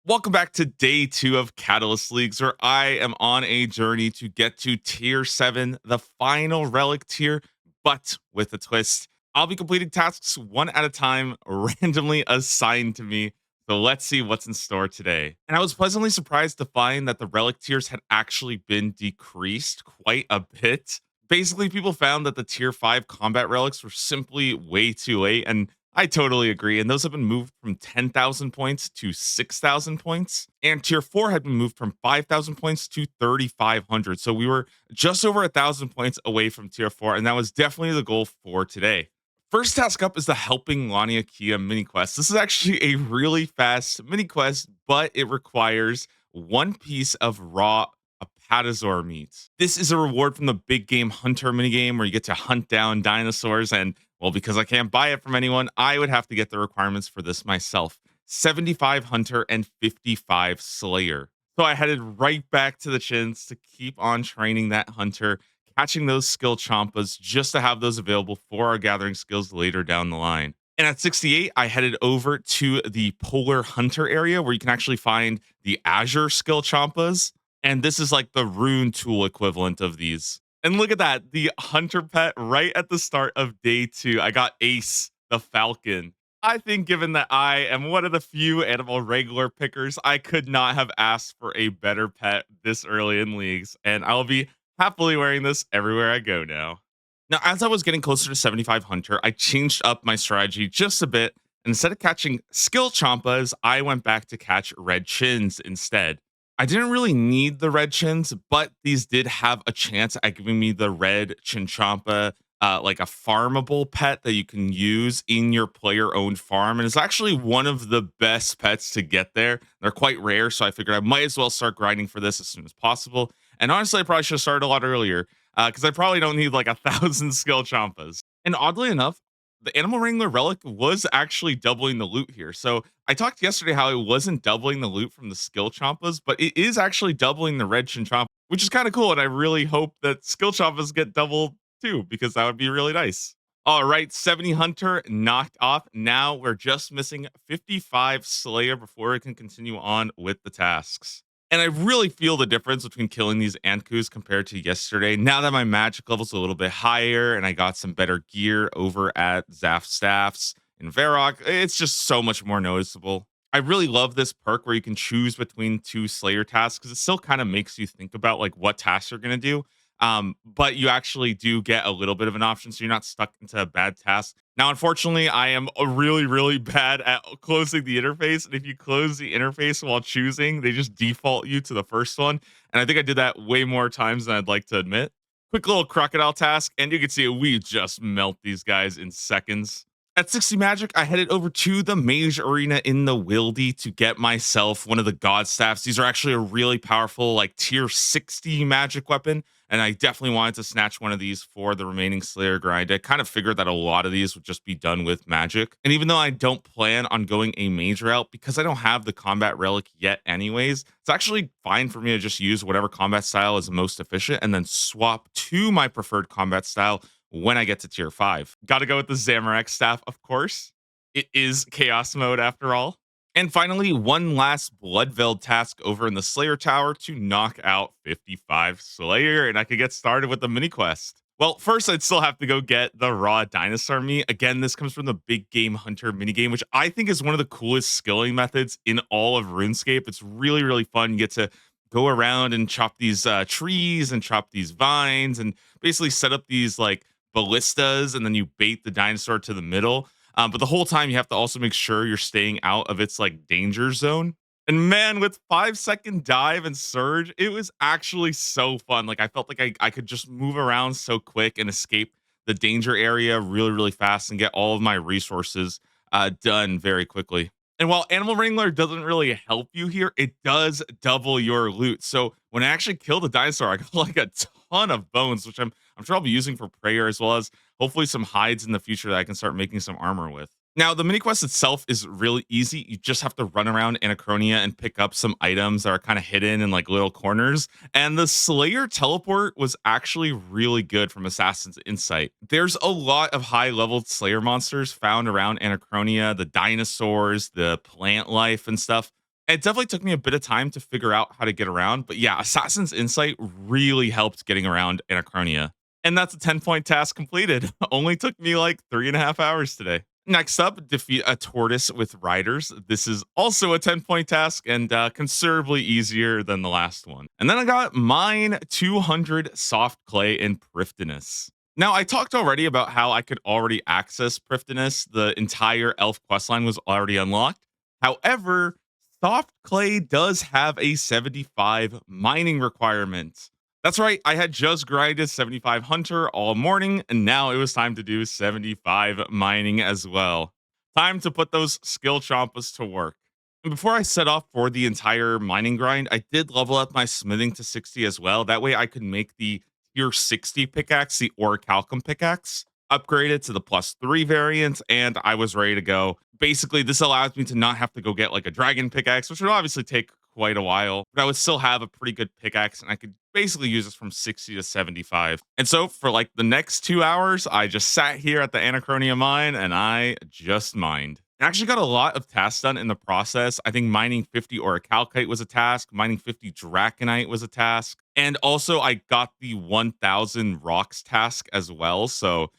Welcome back to day 2 of Catalyst Leagues, where I am on a journey to get to tier 7, the final relic tier, but with a twist. I'll be completing tasks one at a time, randomly assigned to me. So let's see what's in store today. And I was pleasantly surprised to find that the relic tiers had actually been decreased quite a bit. Basically, people found that the tier 5 combat relics were simply way too late, and I totally agree. And those have been moved from 10,000 points to 6,000 points. And tier 4 had been moved from 5,000 points to 3,500. So we were just over 1,000 points away from tier 4. And that was definitely the goal for today. First task up is the Helping Lania Kia mini quest. This is actually a really fast mini quest, but it requires one piece of raw apatosaur meat. This is a reward from the big game hunter minigame where you get to hunt down dinosaurs. And well, because I can't buy it from anyone, I would have to get the requirements for this myself. 75 hunter and 55 slayer. So I headed right back to the chins to keep on training that hunter, catching those skill chompas just to have those available for our gathering skills later down the line. And at 68, I headed over to the Polar Hunter area where you can actually find the Azure skill chompas. And this is like the rune tool equivalent of these. And look at that, the hunter pet right at the start of day 2. I got Ace, the falcon. I think given that I am one of the few animal regular pickers, I could not have asked for a better pet this early in leagues. And I'll be happily wearing this everywhere I go now. Now, as I was getting closer to 75 hunter, I changed up my strategy just a bit. And instead of catching skill chompas, I went back to catch red chins instead. I didn't really need the red chins, but these did have a chance at giving me the red chinchompa, like a farmable pet that you can use in your player owned farm. And it's actually one of the best pets to get there. They're quite rare, so I figured I might as well start grinding for this as soon as possible. And honestly, I probably should have started a lot earlier because I probably don't need like 1,000 skill chompas. And oddly enough, the Animal Wrangler relic was actually doubling the loot here. So I talked yesterday how it wasn't doubling the loot from the skill chompas, but it is actually doubling the red chinchompa, which is kind of cool. And I really hope that skill chompas get doubled too, because that would be really nice. All right, 70 Hunter knocked off. Now we're just missing 55 Slayer before we can continue on with the tasks. And I really feel the difference between killing these Ankus compared to yesterday. Now that my magic level's a little bit higher and I got some better gear over at Zaf Staffs and Varrock, it's just so much more noticeable. I really love this perk where you can choose between two Slayer tasks because it still kind of makes you think about like what tasks you're gonna do. But you actually do get a little bit of an option, so you're not stuck into a bad task. Now, unfortunately, I am really, really bad at closing the interface. And if you close the interface while choosing, they just default you to the first one. And I think I did that way more times than I'd like to admit. Quick little crocodile task, and you can see we just melt these guys in seconds. At 60 magic, I headed over to the mage arena in the Wildy to get myself one of the god staffs. These are actually a really powerful, like tier 60 magic weapon. And I definitely wanted to snatch one of these for the remaining Slayer grind. I kind of figured that a lot of these would just be done with magic. And even though I don't plan on going a mage route because I don't have the combat relic yet anyways, it's actually fine for me to just use whatever combat style is most efficient and then swap to my preferred combat style when I get to tier 5. Gotta go with the Zamorak staff, of course. It is chaos mode after all. And finally, one last Bloodveld task over in the Slayer Tower to knock out 55 Slayer, and I could get started with the mini quest. Well, first, I'd still have to go get the raw dinosaur meat. Again, this comes from the Big Game Hunter minigame, which I think is one of the coolest skilling methods in all of RuneScape. It's really, really fun. You get to go around and chop these trees and chop these vines and basically set up these like ballistas, and then you bait the dinosaur to the middle. But the whole time you have to also make sure you're staying out of its like danger zone. And man, with 5-second dive and surge, it was actually so fun. Like I felt like I could just move around so quick and escape the danger area really, really fast and get all of my resources done very quickly. And while Animal Wrangler doesn't really help you here, it does double your loot. So when I actually killed the dinosaur, I got like a ton of bones, which I'm sure I'll be using for prayer as well as hopefully some hides in the future that I can start making some armor with. Now, the mini quest itself is really easy. You just have to run around Anachronia and pick up some items that are kind of hidden in like little corners. And the Slayer teleport was actually really good from Assassin's Insight. There's a lot of high leveled Slayer monsters found around Anachronia, the dinosaurs, the plant life, and stuff. It definitely took me a bit of time to figure out how to get around, but yeah, Assassin's Insight really helped getting around Anachronia. And that's a 10-point task completed. Only took me like 3.5 hours today. Next up, defeat a tortoise with riders. This is also a 10-point task and considerably easier than the last one. And then I got mine 200 soft clay in Prifddinas. Now, I talked already about how I could already access Prifddinas. The entire elf questline was already unlocked. However, soft clay does have a 75 mining requirement. That's right, I had just grinded 75 hunter all morning, and now it was time to do 75 mining as well. Time to put those skill chompas to work. And before I set off for the entire mining grind, I did level up my smithing to 60 as well. That way I could make the tier 60 pickaxe, the orichalcum pickaxe, upgrade it to the +3 variant, and I was ready to go. Basically, this allows me to not have to go get like a dragon pickaxe, which would obviously take quite a while, but I would still have a pretty good pickaxe and I could basically use this from 60 to 75. And so for like the next 2 hours, I just sat here at the Anachronia mine and I just mined. I actually got a lot of tasks done in the process. I think mining 50 orichalcite was a task, mining 50 draconite was a task, and also I got the 1000 rocks task as well. So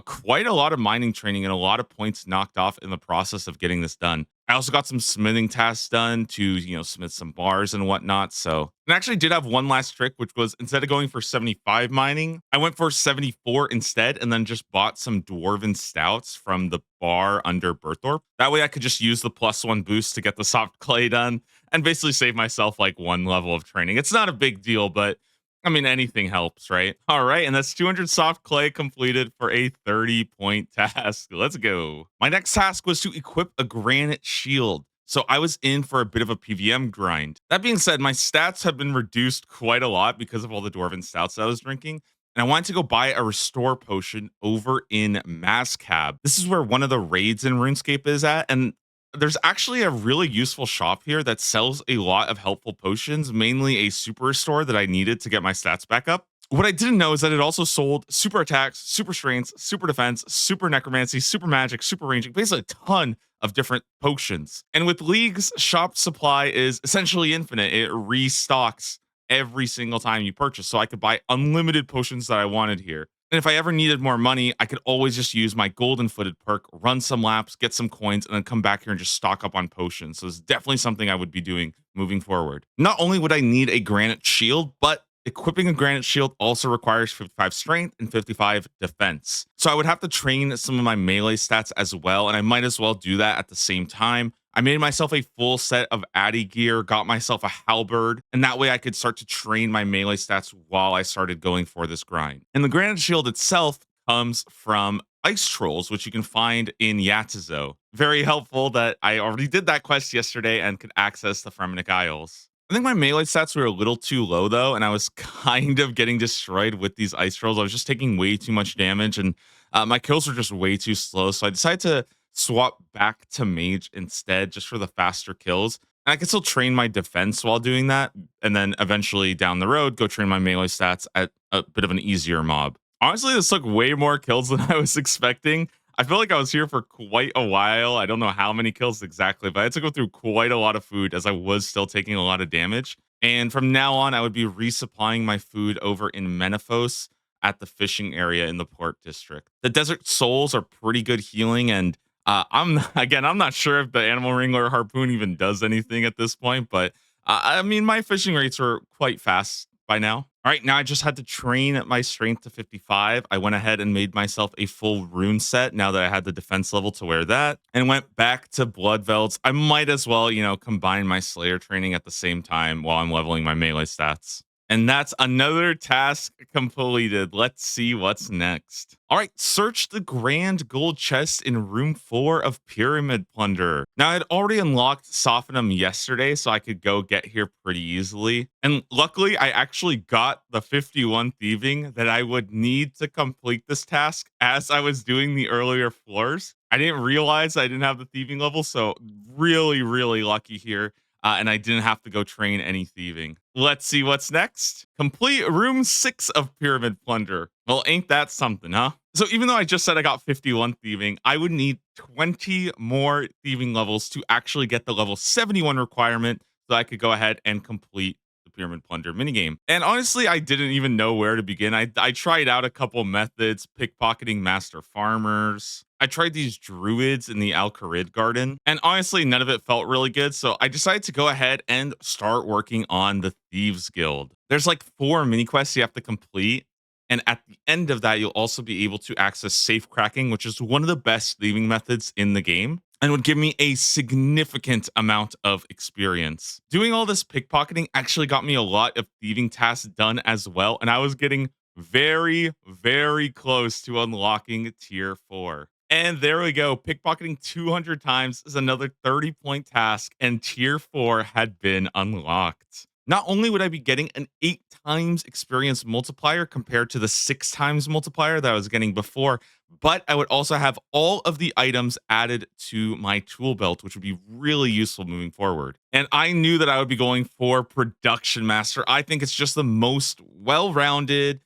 quite a lot of mining training and a lot of points knocked off in the process of getting this done. I also got some smithing tasks done to, smith some bars and whatnot. So, and I actually did have one last trick, which was instead of going for 75 mining, I went for 74 instead, and then just bought some dwarven stouts from the bar under Berthorpe. That way I could just use the +1 boost to get the soft clay done and basically save myself like one level of training. It's not a big deal, but I mean, anything helps, right? All right, and that's 200 soft clay completed for a 30-point task. Let's go. My next task was to equip a granite shield. So I was in for a bit of a PVM grind. That being said, my stats have been reduced quite a lot because of all the dwarven stouts I was drinking. And I wanted to go buy a restore potion over in Mascab. This is where one of the raids in RuneScape is at. And there's actually a really useful shop here that sells a lot of helpful potions, mainly a super restore that I needed to get my stats back up. What I didn't know is that it also sold super attacks, super strengths, super defense, super necromancy, super magic, super ranging, basically a ton of different potions. And with League's shop supply is essentially infinite. It restocks every single time you purchase. So I could buy unlimited potions that I wanted here. And if I ever needed more money, I could always just use my golden footed perk, run some laps, get some coins, and then come back here and just stock up on potions. So it's definitely something I would be doing moving forward. Not only would I need a granite shield, but equipping a granite shield also requires 55 strength and 55 defense. So I would have to train some of my melee stats as well, and I might as well do that at the same time. I made myself a full set of Addy gear, got myself a halberd, and that way I could start to train my melee stats while I started going for this grind. And the granite shield itself comes from ice trolls, which you can find in Yatizo. Very helpful that I already did that quest yesterday and could access the Fremenic Isles. I think my melee stats were a little too low though, and I was kind of getting destroyed with these ice trolls. I was just taking way too much damage, and my kills were just way too slow. So I decided to swap back to mage instead, just for the faster kills. And I can still train my defense while doing that, and then eventually down the road go train my melee stats at a bit of an easier mob. Honestly, this took way more kills than I was expecting. I feel like I was here for quite a while. I don't know how many kills exactly, but I had to go through quite a lot of food as I was still taking a lot of damage. And from now on, I would be resupplying my food over in Menaphos at the fishing area in the port district. The desert souls are pretty good healing, and I'm not sure if the animal wrangler harpoon even does anything at this point, but I mean, my fishing rates are quite fast by now. All right, now I just had to train my strength to 55. I went ahead and made myself a full rune set now that I had the defense level to wear that, and went back to Bloodvelds. I might as well, combine my Slayer training at the same time while I'm leveling my melee stats. And that's another task completed. Let's see what's next. All right, search the grand gold chest in room 4 of Pyramid Plunder. Now, I'd already unlocked Sophanum yesterday, so I could go get here pretty easily. And luckily, I actually got the 51 thieving that I would need to complete this task as I was doing the earlier floors. I didn't realize I didn't have the thieving level, so really, really lucky here. And I didn't have to go train any thieving. Let's see what's next. Complete room 6 of Pyramid Plunder. Well, ain't that something, huh? So even though I just said I got 51 thieving, I would need 20 more thieving levels to actually get the level 71 requirement so I could go ahead and complete the pyramid plunder minigame. And honestly, I didn't even know where to begin. I tried out a couple methods, pickpocketing master farmers. I tried these druids in the Alcarid garden, and honestly, none of it felt really good. So I decided to go ahead and start working on the Thieves Guild. There's like 4 mini quests you have to complete, and at the end of that, you'll also be able to access safe cracking, which is one of the best thieving methods in the game and would give me a significant amount of experience. Doing all this pickpocketing actually got me a lot of thieving tasks done as well. And I was getting very, very close to unlocking tier 4. And there we go. Pickpocketing 200 times is another 30-point task, and tier 4 had been unlocked. Not only would I be getting an 8 times experience multiplier compared to the 6 times multiplier that I was getting before, but I would also have all of the items added to my tool belt, which would be really useful moving forward. And I knew that I would be going for production master. I think it's just the most well-rounded,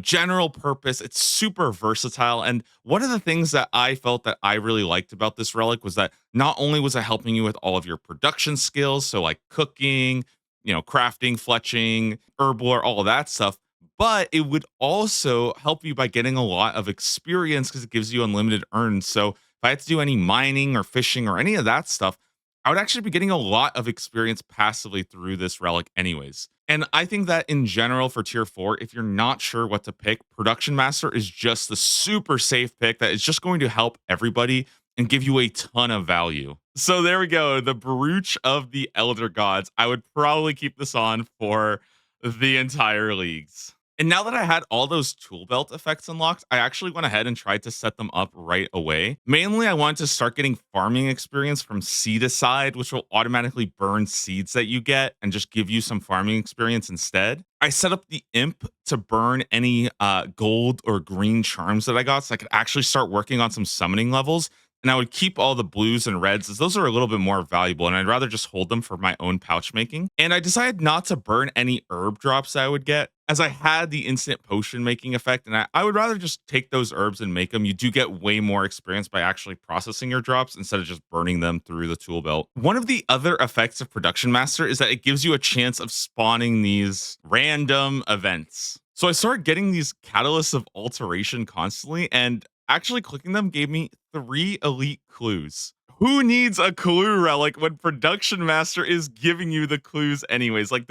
general purpose. It's super versatile. And one of the things that I felt that I really liked about this relic was that not only was it helping you with all of your production skills, so like cooking, crafting, fletching, herblore, all of that stuff. But it would also help you by getting a lot of experience because it gives you unlimited earns. So if I had to do any mining or fishing or any of that stuff, I would actually be getting a lot of experience passively through this relic, anyways. And I think that in general for tier 4, if you're not sure what to pick, Production Master is just the super safe pick that is just going to help everybody and give you a ton of value. So there we go. The Brooch of the Elder Gods. I would probably keep this on for the entire leagues. And now that I had all those tool belt effects unlocked, I actually went ahead and tried to set them up right away. Mainly, I wanted to start getting farming experience from Seedicide, which will automatically burn seeds that you get and just give you some farming experience instead. I set up the imp to burn any gold or green charms that I got so I could actually start working on some summoning levels. And I would keep all the blues and reds as those are a little bit more valuable, and I'd rather just hold them for my own pouch making. And I decided not to burn any herb drops I would get, as I had the instant potion making effect, and I would rather just take those herbs and make them. You do get way more experience by actually processing your drops instead of just burning them through the tool belt. One of the other effects of Production Master is that it gives you a chance of spawning these random events. So I started getting these catalysts of alteration constantly, and actually clicking them gave me 3 elite clues. Who needs a clue relic when Production Master is giving you the clues anyways? Like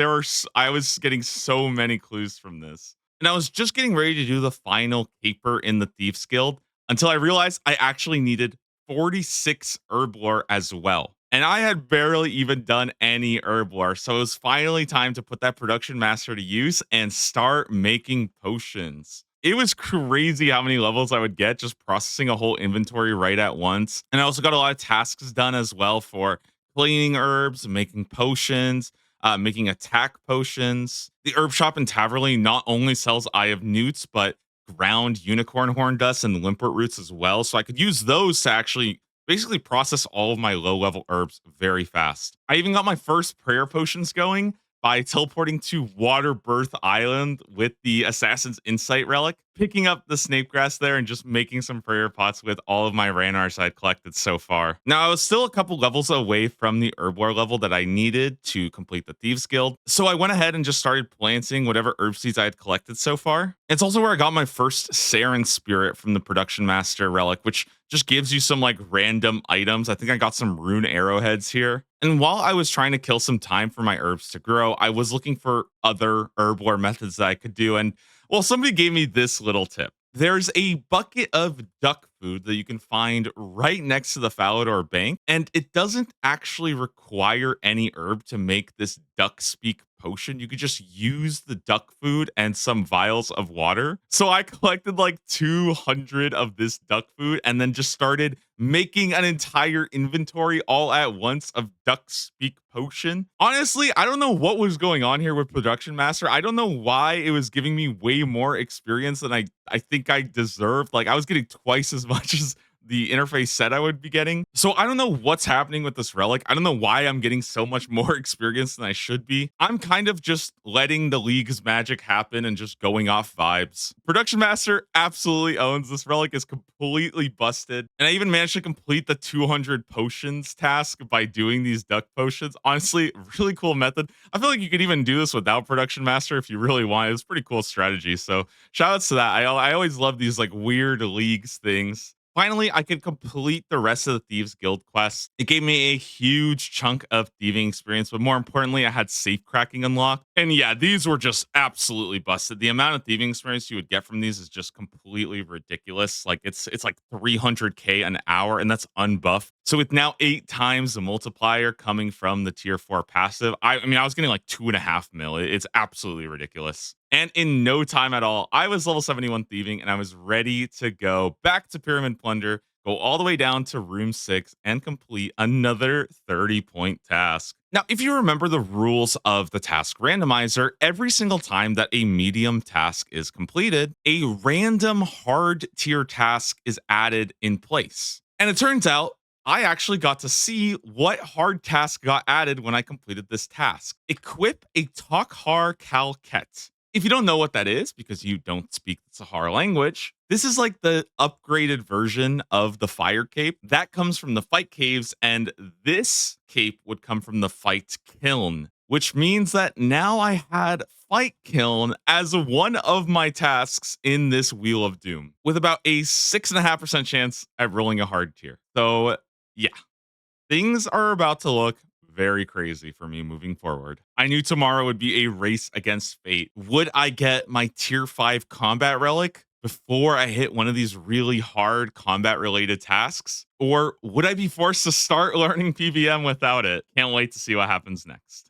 I was getting so many clues from this. And I was just getting ready to do the final caper in the Thieves Guild until I realized I actually needed 46 herblore as well. And I had barely even done any herblore. So it was finally time to put that Production Master to use and start making potions. It was crazy how many levels I would get just processing a whole inventory right at once. And I also got a lot of tasks done as well for cleaning herbs, making potions, making attack potions. The herb shop in Taverley not only sells Eye of Newts, but ground unicorn horn dust and limpet roots as well. So I could use those to actually basically process all of my low level herbs very fast. I even got my first prayer potions going by teleporting to Waterbirth Island with the Assassin's Insight relic, picking up the snape grass there and just making some prayer pots with all of my Ranars I'd collected so far. Now, I was still a couple levels away from the Herblore level that I needed to complete the Thieves Guild, so I went ahead and just started planting whatever herb seeds I had collected so far. It's also where I got my first Saren Spirit from the Production Master relic, which just gives you some like random items. I think I got some rune arrowheads here. And while I was trying to kill some time for my herbs to grow, I was looking for other herblore methods that I could do. And well, somebody gave me this little tip. There's a bucket of duck food that you can find right next to the Falador Bank, and it doesn't actually require any herb to make this duck speak potion. You could just use the duck food and some vials of water. So I collected like 200 of this duck food and then just started making an entire inventory all at once of duck speak potion. Honestly, I don't know what was going on here with Production Master. I don't know why it was giving me way more experience than I think I deserved. Like I was getting twice as much as the interface said I would be getting. So I don't know what's happening with this relic. I don't know why I'm getting so much more experience than I should be. I'm kind of just letting the league's magic happen and just going off vibes. Production Master absolutely owns this relic, is completely busted. And I even managed to complete the 200 potions task by doing these duck potions. Honestly, really cool method. I feel like you could even do this without Production Master if you really want. It's pretty cool strategy. So shout outs to that. I always love these like weird leagues things. Finally, I could complete the rest of the Thieves Guild quests. It gave me a huge chunk of thieving experience, but more importantly, I had safe cracking unlocked. And yeah, these were just absolutely busted. The amount of thieving experience you would get from these is just completely ridiculous. Like it's like 300k an hour, and that's unbuffed. So with now 8 times the multiplier coming from the tier 4 passive, I mean, I was getting like 2.5 mil. It's absolutely ridiculous. And in no time at all, I was level 71 thieving and I was ready to go back to Pyramid Plunder, go all the way down to room 6 and complete another 30-point task. Now, if you remember the rules of the task randomizer, every single time that a medium task is completed, a random hard tier task is added in place. And it turns out I actually got to see what hard task got added when I completed this task. Equip a Takhar Kalket. If you don't know what that is because you don't speak the Sahara language, this is like the upgraded version of the fire cape. That comes from the fight caves, and this cape would come from the fight kiln, which means that now I had fight kiln as one of my tasks in this Wheel of Doom, with about a 6.5% chance at rolling a hard tier. So, yeah, things are about to look very crazy for me moving forward. I knew tomorrow would be a race against fate. Would I get my tier 5 combat relic before I hit one of these really hard combat related tasks? Or would I be forced to start learning PVM without it? Can't wait to see what happens next.